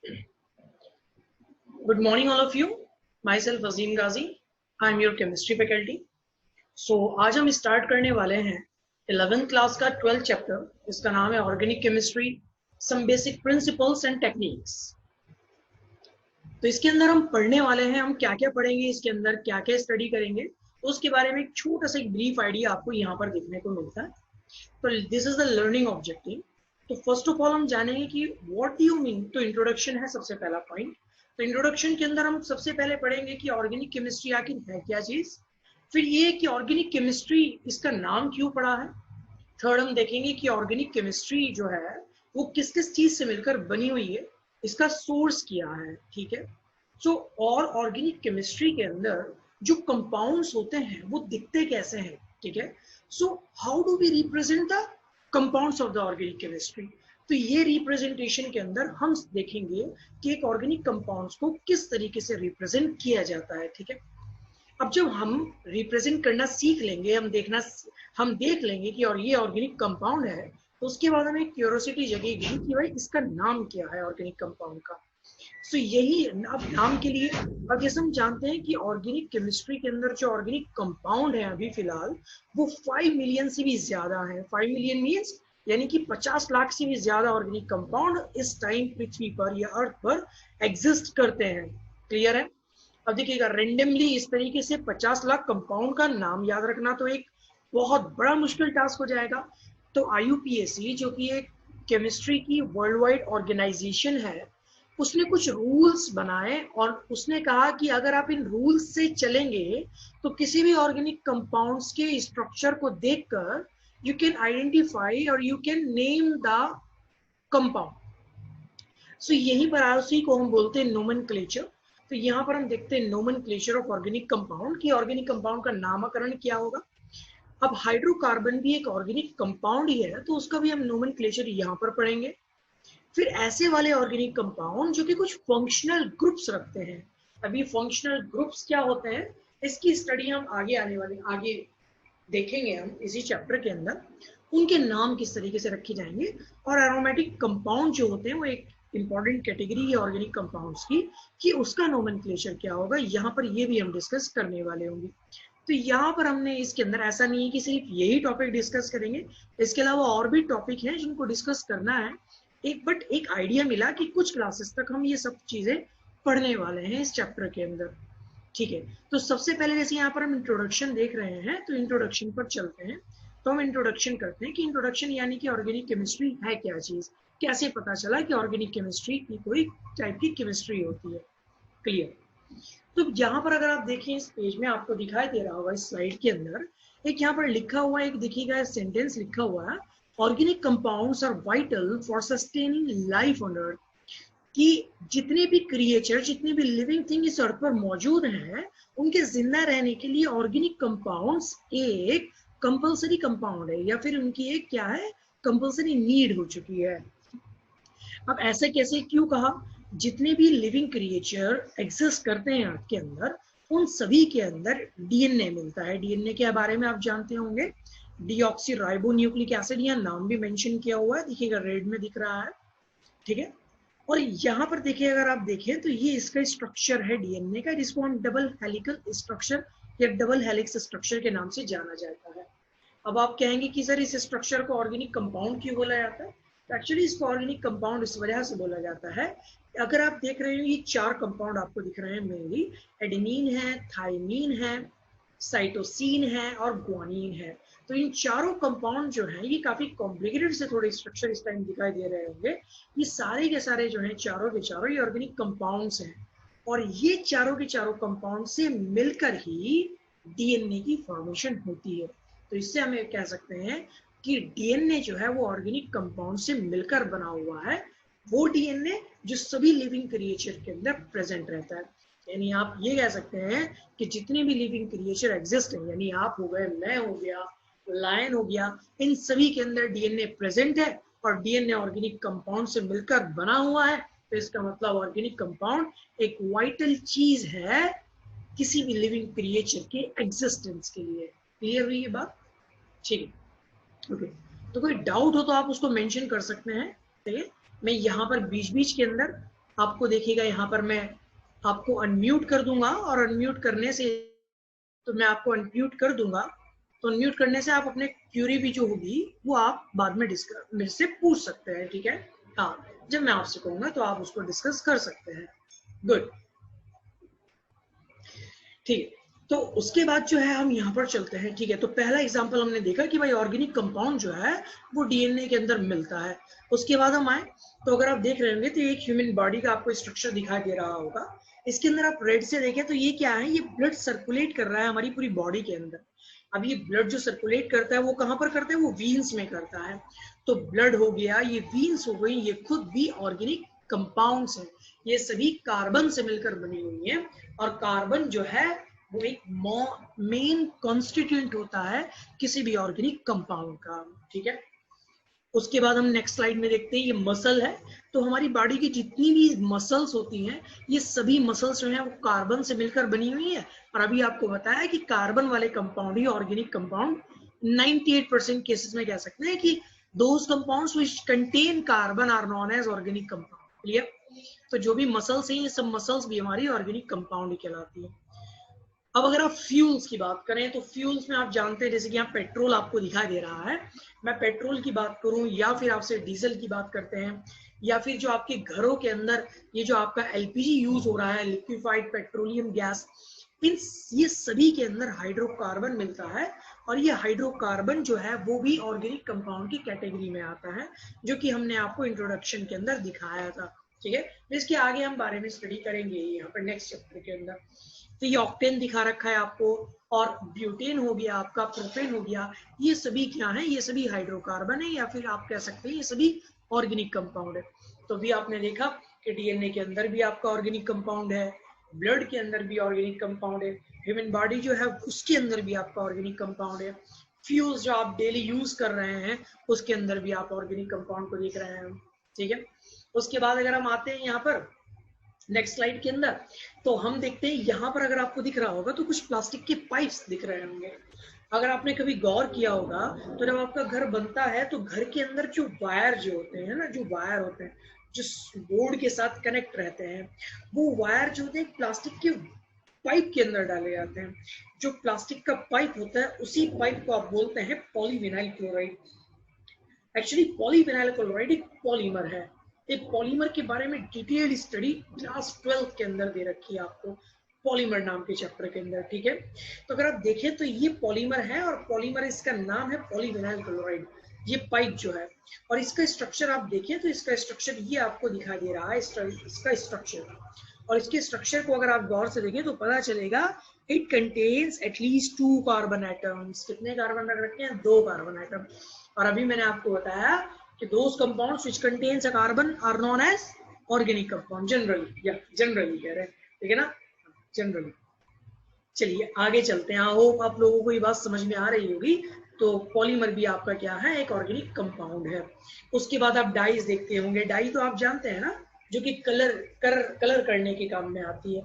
Good morning, all of you. Myself Azim Ghazi. I am your chemistry faculty. So आज हम start करने वाले हैं 11th क्लास का 12th चैप्टर, इसका नाम है organic chemistry, some basic principles and techniques. तो इसके अंदर हम पढ़ने वाले हैं, हम क्या क्या पढ़ेंगे, इसके अंदर क्या क्या स्टडी करेंगे, तो उसके बारे में एक छोटा सा एक ब्रीफ आइडिया आपको यहाँ पर देखने को मिलता है। तो this is the learning objective. तो फर्स्ट ऑफ ऑल हम जानेंगे कि व्हाट डू यू मीन। तो इंट्रोडक्शन है सबसे पहला पॉइंट। तो इंट्रोडक्शन के अंदर हम सबसे पहले पढ़ेंगे कि ऑर्गेनिक केमिस्ट्री आखिर है क्या चीज, फिर ये कि ऑर्गेनिक केमिस्ट्री इसका नाम क्यों पड़ा है। थर्ड हम देखेंगे कि ऑर्गेनिक केमिस्ट्री जो है वो किस किस चीज से मिलकर बनी हुई है, इसका सोर्स क्या है। ठीक है। सो और ऑर्गेनिक केमिस्ट्री के अंदर जो कंपाउंड्स होते हैं वो दिखते कैसे हैं। ठीक है। So how do we represent the compounds of the organic chemistry. तो ये रिप्रेजेंटेशन के अंदर हम देखेंगे कि एक ऑर्गेनिक कंपाउंड्स को किस तरीके से रिप्रेजेंट किया जाता है। ठीक है। अब जब हम रिप्रेजेंट करना सीख लेंगे, हम देख लेंगे कि और ये ऑर्गेनिक कंपाउंड है, तो उसके बाद हमें क्यूरियोसिटी जगेगी कि भाई इसका नाम क्या है ऑर्गेनिक कंपाउंड का। सो यही अब नाम के लिए अब जैसे हम जानते हैं कि ऑर्गेनिक केमिस्ट्री के अंदर जो ऑर्गेनिक कंपाउंड है अभी फिलहाल वो 5 मिलियन से भी ज्यादा है। 5 मिलियन मीन्स यानी कि 50 लाख से भी ज्यादा ऑर्गेनिक कंपाउंड इस टाइम पृथ्वी पर या अर्थ पर एग्जिस्ट करते हैं। क्लियर है। अब देखिएगा रेंडमली इस तरीके से 50 लाख कंपाउंड का नाम याद रखना तो एक बहुत बड़ा मुश्किल टास्क हो जाएगा। तो IUPAC जो कि एक केमिस्ट्री की वर्ल्ड वाइड ऑर्गेनाइजेशन है, उसने कुछ रूल्स बनाए और उसने कहा कि अगर आप इन रूल्स से चलेंगे तो किसी भी ऑर्गेनिक कंपाउंड्स के स्ट्रक्चर को देखकर you can identify or you can name the compound. So यही पर उसी को हम बोलते हैं nomenclature। तो यहाँ पर हम देखते हैं nomenclature of organic compound कि ऑर्गेनिक कंपाउंड का नामकरण क्या होगा। अब हाइड्रोकार्बन भी एक ऑर्गेनिक कंपाउंड ही है, तो उसका भी हम nomenclature यहाँ पर पढ़ेंगे। फिर ऐसे वाले ऑर्गेनिक कंपाउंड जो कि कुछ फंक्शनल ग्रुप्स रखते हैं। अभी फंक्शनल ग्रुप्स क्या होते हैं इसकी स्टडी हम आगे देखेंगे हम इसी चैप्टर के अंदर, उनके नाम किस तरीके से रखे जाएंगे। और एरोमेटिक कंपाउंड जो होते हैं वो एक इंपॉर्टेंट कैटेगरी है ऑर्गेनिक कंपाउंड्स की, कि उसका नोमेनक्लेचर क्या होगा, यहाँ पर ये भी हम डिस्कस करने वाले होंगे। तो यहाँ पर हमने इसके अंदर ऐसा नहीं है कि सिर्फ यही टॉपिक डिस्कस करेंगे, इसके अलावा और भी टॉपिक हैं जिनको डिस्कस करना है। एक आइडिया मिला कि कुछ क्लासेस तक हम ये सब चीजें पढ़ने वाले हैं इस चैप्टर के अंदर। ठीक है। तो सबसे पहले जैसे यहाँ पर हम इंट्रोडक्शन देख रहे हैं, तो इंट्रोडक्शन पर चलते हैं। तो हम इंट्रोडक्शन करते हैं कि इंट्रोडक्शन यानी कि ऑर्गेनिक केमिस्ट्री है क्या चीज, कैसे पता चला कि ऑर्गेनिक केमिस्ट्री की कोई टाइप की केमिस्ट्री होती है। क्लियर। तो यहाँ पर अगर आप देखें इस पेज में आपको दिखाई दे रहा होगा इस स्लाइड के अंदर एक यहाँ पर लिखा हुआ एक देखिएगा सेंटेंस लिखा हुआ है, organic compounds are vital for sustaining life on earth. कि जितने भी क्रिएचर, जितने भी लिविंग थिंग इस अर्थ पर मौजूद हैं, उनके जिंदा रहने के लिए ऑर्गेनिक कंपाउंड्स एक कंपलसरी कंपाउंड है, या फिर उनकी एक क्या है, कंपलसरी नीड हो चुकी है। अब ऐसे कैसे क्यों कहा, जितने भी लिविंग क्रिएचर एग्जिस्ट करते हैं अर्थ के अंदर, उन सभी के अंदर DNA मिलता है। DNA के बारे में आप जानते होंगे, डीऑक्सी राइबो न्यूक्लिक एसिड, यहाँ नाम भी मेंशन किया हुआ है, देखिएगा रेड में दिख रहा है। ठीक है। और यहाँ पर देखिए अगर आप देखें तो ये इसका स्ट्रक्चर है DNA का, जिसको हम डबल हेलिकल स्ट्रक्चर या डबल हेलिक्स स्ट्रक्चर के नाम से जाना जाता है। अब आप कहेंगे कि सर इस स्ट्रक्चर को ऑर्गेनिक कंपाउंड क्यों बोला जाता है। एक्चुअली इसको ऑर्गेनिक कंपाउंड इस वजह से बोला जाता है, अगर आप देख रहे हो ये 4 कंपाउंड आपको दिख रहे हैं मेनली, एडेनिन है, थाइमीन है, साइटोसिन है और ग्वानिन है। तो इन चारों कंपाउंड जो हैं ये काफी कॉम्प्लिकेटेड से थोड़े स्ट्रक्चर इस टाइम दिखाई दे रहे होंगे। ये सारे के सारे जो हैं चारों के चारों ये ऑर्गेनिक कंपाउंड्स हैं, और ये चारों के चारों कंपाउंड से मिलकर ही DNA की फॉर्मेशन होती है। तो इससे हमें कह सकते हैं कि DNA जो है वो ऑर्गेनिक कंपाउंड से मिलकर बना हुआ है, वो DNA जो सभी लिविंग क्रिएचर के अंदर प्रेजेंट रहता है। यानी आप ये कह सकते हैं कि जितने भी लिविंग क्रिएचर एग्जिस्ट हैं, यानी आप हो गए, मैं हो गया, लायन हो गया, इन सभी के अंदर DNA प्रेजेंट है, और DNA ऑर्गेनिक कंपाउंड से मिलकर बना हुआ है। तो इसका मतलब ऑर्गेनिक कंपाउंड एक वाइटल चीज है किसी भी लिविंग क्रिएचर के एग्जिस्टेंस के लिए। क्लियर हुई ये बात। ठीक है। ओके। तो कोई डाउट हो तो आप उसको मेंशन कर सकते हैं। ठीक है। मैं यहाँ पर बीच बीच के अंदर आपको देखिएगा यहाँ पर मैं आपको अनम्यूट कर दूंगा, और अनम्यूट करने से तो मैं आपको अनम्यूट कर दूंगा, तो अनम्यूट करने से आप अपने क्यूरी भी जो होगी वो आप बाद में डिस्कस मेरे से पूछ सकते हैं, ठीक है। हाँ, जब मैं आपसे कहूंगा तो आप उसको डिस्कस कर सकते हैं। गुड, ठीक है। तो उसके बाद जो है हम यहाँ पर चलते हैं, ठीक है। तो पहला एग्जांपल हमने देखा कि भाई ऑर्गेनिक कंपाउंड जो है वो डीएनए के अंदर मिलता है। उसके बाद हम आए तो अगर आप देख रहे होंगे तो एक ह्यूमन बॉडी का आपको स्ट्रक्चर दिखाई दे रहा होगा। इसके अंदर आप रेड से देखें तो ये क्या है, ये ब्लड सर्कुलेट कर रहा है हमारी पूरी बॉडी के अंदर। अब ये ब्लड जो सर्कुलेट करता है वो कहाँ पर करता है, वो वीन्स में करता है। तो ब्लड हो गया, ये वीन्स हो गई, ये खुद भी ऑर्गेनिक कंपाउंड्स हैं। ये सभी कार्बन से मिलकर बनी हुई हैं, और कार्बन जो है वो एक मेन कॉन्स्टिट्यूएंट होता है किसी भी ऑर्गेनिक कंपाउंड का, ठीक है। उसके बाद हम नेक्स्ट स्लाइड में देखते हैं, ये मसल है। तो हमारी बॉडी की जितनी भी मसल्स होती हैं, ये सभी मसल्स जो हैं वो कार्बन से मिलकर बनी हुई है। और अभी आपको बताया कि कार्बन वाले कंपाउंड ही ऑर्गेनिक कंपाउंड 98% केसेस में कह सकते हैं कि those compounds which contain carbon are known as organic compound. Clear? तो जो भी मसल्स हैं, ये सब मसल्स भी हमारी ऑर्गेनिक कंपाउंड ही कहलाती है। अब अगर आप फ्यूल्स की बात करें तो फ्यूल्स में आप जानते हैं, जैसे कि यहाँ पेट्रोल आपको दिखाई दे रहा है। मैं पेट्रोल की बात करूं या फिर आपसे डीजल की बात करते हैं, या फिर जो आपके घरों के अंदर ये जो आपका एलपीजी यूज हो रहा है, लिक्विफाइड पेट्रोलियम गैस, इन ये सभी के अंदर हाइड्रोकार्बन मिलता है। और ये हाइड्रोकार्बन जो है वो भी ऑर्गेनिक कंपाउंड की कैटेगरी में आता है, जो कि हमने आपको इंट्रोडक्शन के अंदर दिखाया था, ठीक है। इसके आगे हम बारे में स्टडी करेंगे यहाँ पर नेक्स्ट चैप्टर के अंदर। तो ये ऑक्टेन दिखा रखा है आपको, और ब्यूटेन हो गया आपका, प्रोपेन हो गया, ये सभी क्या है, ये सभी हाइड्रोकार्बन है, या फिर आप कह सकते हैं ये सभी ऑर्गेनिक कंपाउंड है। तो भी आपने देखा कि डीएनए के अंदर भी आपका ऑर्गेनिक कंपाउंड है, ब्लड के अंदर भी ऑर्गेनिक कंपाउंड है, ह्यूमन बॉडी जो है उसके अंदर भी आपका ऑर्गेनिक कंपाउंड है, फ्यूल्स जो आप डेली यूज कर रहे हैं उसके अंदर भी आप ऑर्गेनिक कंपाउंड को देख रहे हैं, ठीक है। उसके बाद अगर हम आते हैं यहाँ पर नेक्स्ट स्लाइड के अंदर, तो हम देखते हैं यहाँ पर अगर आपको दिख रहा होगा तो कुछ प्लास्टिक के पाइप्स दिख रहे होंगे। अगर आपने कभी गौर किया होगा तो जब आपका घर बनता है तो घर के अंदर जो वायर जो होते हैं ना, जो वायर होते हैं जो बोर्ड के साथ कनेक्ट रहते हैं, वो वायर जो होते हैं प्लास्टिक के पाइप के अंदर डाले जाते हैं। जो प्लास्टिक का पाइप होता है उसी पाइप को आप बोलते हैं polyvinyl chloride. Actually polyvinyl chloride एक पॉलीमर है। एक पॉलीमर के बारे में डिटेल स्टडी क्लास 12 के अंदर दे रखी है आपको, पॉलीमर नाम के चैप्टर के अंदर, ठीक है। तो अगर आप देखें तो ये पॉलीमर है, और पॉलीमर इसका नाम है पॉलीविनाइल क्लोराइड, ये पाइप जो है। और इसका स्ट्रक्चर आप देखें तो इसका स्ट्रक्चर ये आपको दिखाई दे रहा है, इसका स्ट्रक्चर। और इसके स्ट्रक्चर को अगर आप गौर से देखें तो पता चलेगा it contains at least 2 carbon atoms. कितने कार्बन रखे हैं? 2 कार्बन एटम। और अभी मैंने आपको बताया कि those compounds which contains a carbon are known as organic compound generally, या जनरली कह रहे हैं, ठीक है ना, जनरली। चलिए आगे चलते हैं। होप आप लोगों को ये बात समझ में आ रही होगी। तो पॉलीमर भी आपका क्या है, एक ऑर्गेनिक कंपाउंड है। उसके बाद आप डाइज देखते होंगे। डाई तो आप जानते हैं ना, जो कि कलर करने के काम में आती है।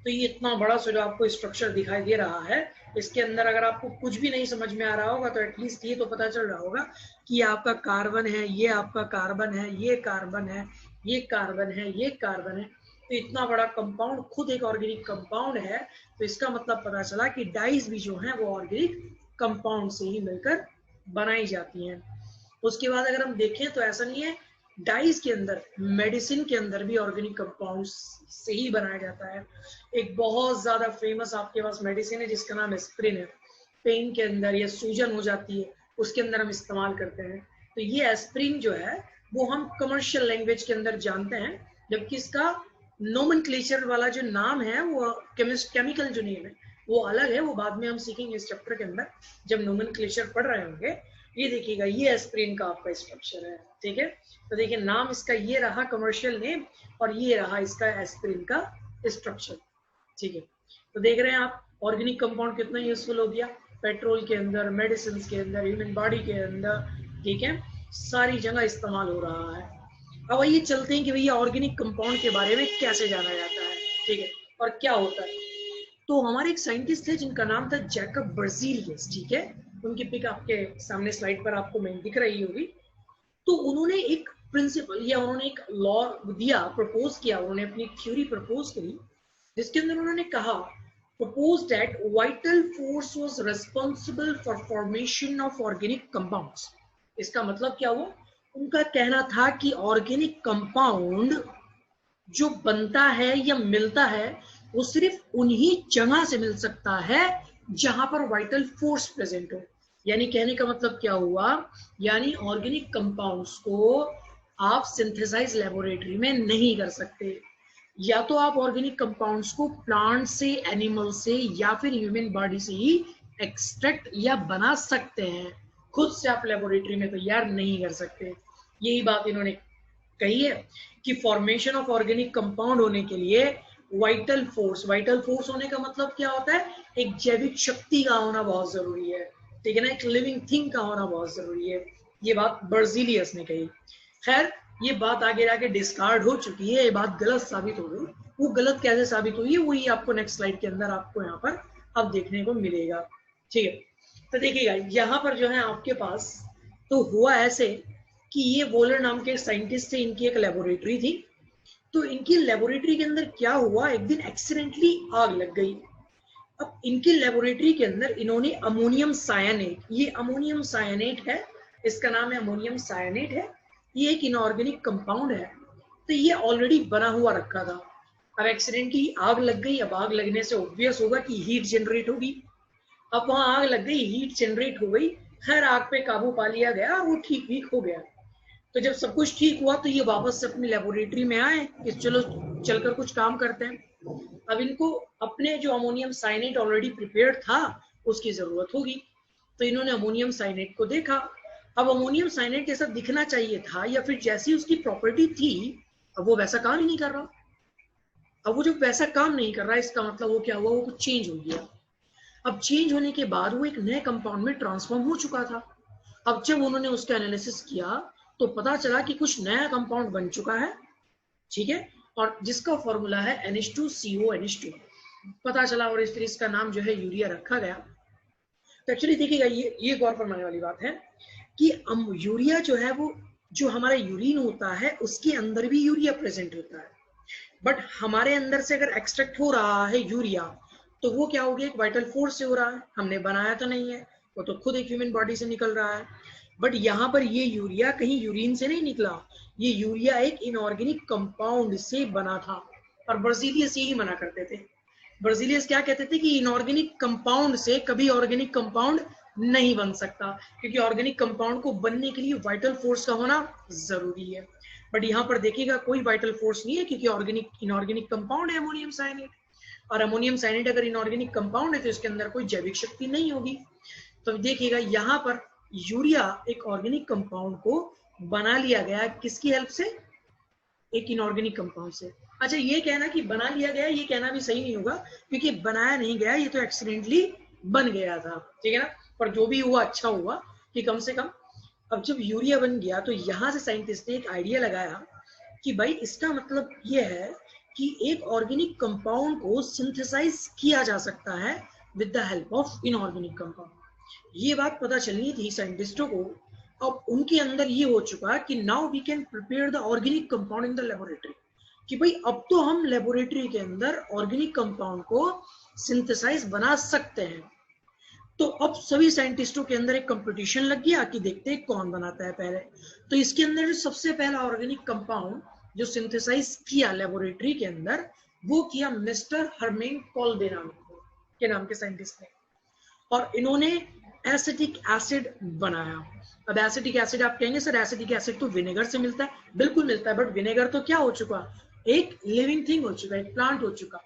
तो ये इतना बड़ा सा जो आपको स्ट्रक्चर दिखाई दे रहा है, इसके अंदर अगर आपको कुछ भी नहीं समझ में आ रहा होगा तो एटलीस्ट ये तो पता चल रहा होगा कि ये आपका कार्बन है, ये आपका कार्बन है, ये कार्बन है, ये कार्बन है, ये कार्बन है। तो इतना बड़ा कंपाउंड खुद एक ऑर्गेनिक कंपाउंड है। तो इसका मतलब पता चला कि डाइज भी जो है वो ऑर्गेनिक कंपाउंड से ही मिलकर बनाई जाती हैं। उसके बाद अगर हम देखें तो ऐसा नहीं है, डाइज के अंदर, मेडिसिन के अंदर भी ऑर्गेनिक कंपाउंड से ही बनाया जाता है। एक बहुत ज्यादा फेमस आपके पास मेडिसिन है जिसका नाम एस्प्रिन है। पेन के अंदर या सूजन हो जाती है उसके अंदर हम इस्तेमाल करते हैं। तो ये एस्प्रिन जो है वो हम कमर्शियल लैंग्वेज के अंदर जानते हैं, जबकि इसका नोमेनक्लेचर वाला जो नाम है, वो केमिकल जो नेम है वो अलग है। वो बाद में हम सीखेंगे इस चैप्टर के अंदर जब नोमेनक्लेचर पढ़ रहे होंगे। ये देखिएगा, ये एस्प्रिन का आपका स्ट्रक्चर है, ठीक है। तो देखिए नाम इसका ये रहा कमर्शियल नेम, और ये रहा इसका एस्प्रिन का स्ट्रक्चर, ठीक है। तो देख रहे हैं आप ऑर्गेनिक कंपाउंड कितना यूजफुल हो गया, पेट्रोल के अंदर, मेडिसिन के अंदर, ह्यूमन बॉडी के अंदर, ठीक है, सारी जगह इस्तेमाल हो रहा है। अब आइए चलते हैं कि भैया ऑर्गेनिक कंपाउंड के बारे में कैसे जाना जाता है, ठीक है, और क्या होता है। तो हमारे एक साइंटिस्ट थे जिनका नाम था जैकब बर्जीलियस, ठीक है। उनकी पिक आपके सामने स्लाइड पर आपको दिख रही होगी। तो उन्होंने एक प्रिंसिपल या उन्होंने एक लॉ दिया, प्रपोज किया, उन्होंने अपनी थ्योरी प्रपोज करी, जिसके अंदर उन्होंने कहा, proposed that vital force was responsible for formation of organic compounds। इसका मतलब क्या हुआ? उनका कहना था कि ऑर्गेनिक कंपाउंड जो बनता है या मिलता है वो सिर्फ उन्हीं जगह से मिल सकता है जहां पर वाइटल फोर्स प्रेजेंट हो। यानी कहने का मतलब क्या हुआ? यानी ऑर्गेनिक कंपाउंड्स को आप सिंथेसाइज लेबोरेटरी में नहीं कर सकते। या तो आप ऑर्गेनिक कंपाउंड्स को प्लांट से, एनिमल से या फिर ह्यूमन बॉडी से ही एक्सट्रैक्ट या बना सकते हैं, खुद से आप लेबोरेटरी में तैयार नहीं कर सकते। यही बात इन्होंने कही है कि फॉर्मेशन ऑफ ऑर्गेनिक कंपाउंड होने के लिए वाइटल फोर्स होने का मतलब क्या होता है? एक जैविक शक्ति का होना बहुत जरूरी है, ठीक है ना, एक लिविंग थिंग का होना बहुत जरूरी है। ये बात बर्जीलियस ने कही। खैर, ये बात आगे जाके डिस्कार्ड हो चुकी है, ये बात गलत साबित हो गई। वो गलत कैसे साबित हुई है वही आपको नेक्स्ट स्लाइड के अंदर आपको यहाँ पर अब देखने को मिलेगा, ठीक है। तो देखिएगा यहाँ पर जो है आपके पास तो हुआ ऐसे कि ये वोलर नाम के साइंटिस्ट थे, इनकी एक लेबोरेटरी थी। तो इनकी लेबोरेटरी के अंदर क्या हुआ, एक दिन एक्सीडेंटली आग लग गई। अब इनकी लेबोरेटरी के अंदर इन्होंने अमोनियम सायानेट, ये अमोनियम सायानेट है, इसका नाम है अमोनियम सायानेट है, ये एक इनऑर्गेनिक कंपाउंड है। तो ये ऑलरेडी बना हुआ रखा था। अब एक्सीडेंटली आग लग गई। अब आग लगने से ऑब्वियस होगा कि हीट जनरेट होगी। अब वहां आग लग गई, हीट जनरेट हो गई। खैर, आग पे काबू पा लिया गया, वो ठीक हो गया। तो जब सब कुछ ठीक हुआ तो ये वापस से अपनी लेबोरेटरी में आए कि चलो चलकर कुछ काम करते हैं। अब इनको अपने जो अमोनियम साइनेट ऑलरेडी प्रिपेयर्ड था उसकी जरूरत होगी। तो इन्होंने अमोनियम साइनेट को देखा। अब अमोनियम साइनेट जैसा दिखना चाहिए था या फिर जैसी उसकी प्रॉपर्टी थी, अब वो वैसा काम ही नहीं कर रहा। अब वो जो वैसा काम नहीं कर रहा, इसका मतलब वो क्या हुआ, वो कुछ चेंज हो गया। अब चेंज होने के बाद वो एक नए कंपाउंड में ट्रांसफॉर्म हो चुका था। अब जब उन्होंने उसका एनालिसिस किया तो पता चला कि कुछ नया कंपाउंड बन चुका है, ठीक है, और जिसका फॉर्मूला है NH2CONH2 पता चला, और फिर इसका नाम जो है यूरिया रखा गया। तो एक्चुअली देखिएगा ये गौर फरमाने वाली बात है कि यूरिया जो है वो जो हमारा यूरिन होता है उसके अंदर भी यूरिया प्रेजेंट होता है। बट हमारे अंदर से अगर एक्सट्रैक्ट हो रहा है यूरिया तो वो क्या हो गया, एक वाइटल फोर्स से हो रहा है, हमने बनाया तो नहीं है, वो तो खुद एक ह्यूमन बॉडी से निकल रहा है। बट यहाँ पर ये यूरिया कहीं यूरिन से नहीं निकला, ये यूरिया एक इनऑर्गेनिक कंपाउंड से बना था। और बर्जीलियस यही मना करते थे। बर्जीलियस क्या कहते थे कि इनऑर्गेनिक कंपाउंड से कभी ऑर्गेनिक कंपाउंड नहीं बन सकता, क्योंकि ऑर्गेनिक कंपाउंड को बनने के लिए वाइटल फोर्स का होना जरूरी है। बट यहाँ पर देखिएगा कोई वाइटल फोर्स नहीं है, क्योंकि इनऑर्गेनिक कंपाउंड है अमोनियम साइनेट, और अमोनियम साइनेट अगर इनऑर्गेनिक कंपाउंड है तो इसके अंदर कोई जैविक शक्ति नहीं होगी। तो देखिएगा यहाँ पर यूरिया एक ऑर्गेनिक कंपाउंड को बना लिया गया, किसकी हेल्प से, एक इनऑर्गेनिक कंपाउंड से। अच्छा, ये कहना कि बना लिया गया, ये कहना भी सही नहीं होगा, क्योंकि बनाया नहीं गया, ये तो एक्सीडेंटली बन गया था, ठीक है ना। पर जो भी हुआ अच्छा हुआ कि कम से कम अब जब यूरिया बन गया तो यहाँ से साइंटिस्ट ने एक आइडिया लगाया कि भाई इसका मतलब ये है कि एक ऑर्गेनिक कंपाउंड को सिंथेसाइज किया जा सकता है with the help of inorganic compound. ये बात पता चलनी थी साइंटिस्टों को। अब उनके अंदर ये हो चुका कि now we can prepare the organic compound in the laboratory, कि भाई अब तो हम लेबोरेटरी के अंदर ऑर्गेनिक कंपाउंड को सिंथेसाइज बना सकते हैं। तो अब सभी साइंटिस्टों के अंदर एक कंपटीशन लग गया कि देखते हैं कौन बनाता है पहले। तो इसके अंदर सबसे पहला ऑर्गेनिक कंपाउंड जो सिंथेसाइज किया लेबोरेटरी के अंदर, वो किया मिस्टर हर्मिंग कोल्बेनाम के नाम के साइंटिस्ट ने, और इन्होंने एसिटिक एसिड बनाया। अब एसिटिक एसिड आप कहेंगे सर एसिटिक एसिड तो विनेगर से मिलता है, बिल्कुल मिलता है, बट विनेगर तो क्या हो चुका, एक लिविंग थिंग हो चुका, एक प्लांट हो चुका,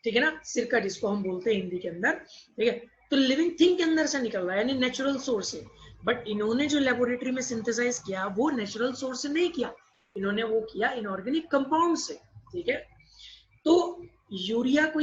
ठीक है ना, सिरका जिसको हम बोलते हैं हिंदी के अंदर, ठीक है। तो लिविंग थिंग के अंदर से निकल रहा है, यानी नेचुरल सोर्स से। बट इन्होंने जो लेबोरेटरी में सिंथेसाइज किया वो नेचुरल सोर्स से नहीं किया, इन्होंने वो किया इनऑर्गेनिक कंपाउंड से, ठीक है। तो यूरिया को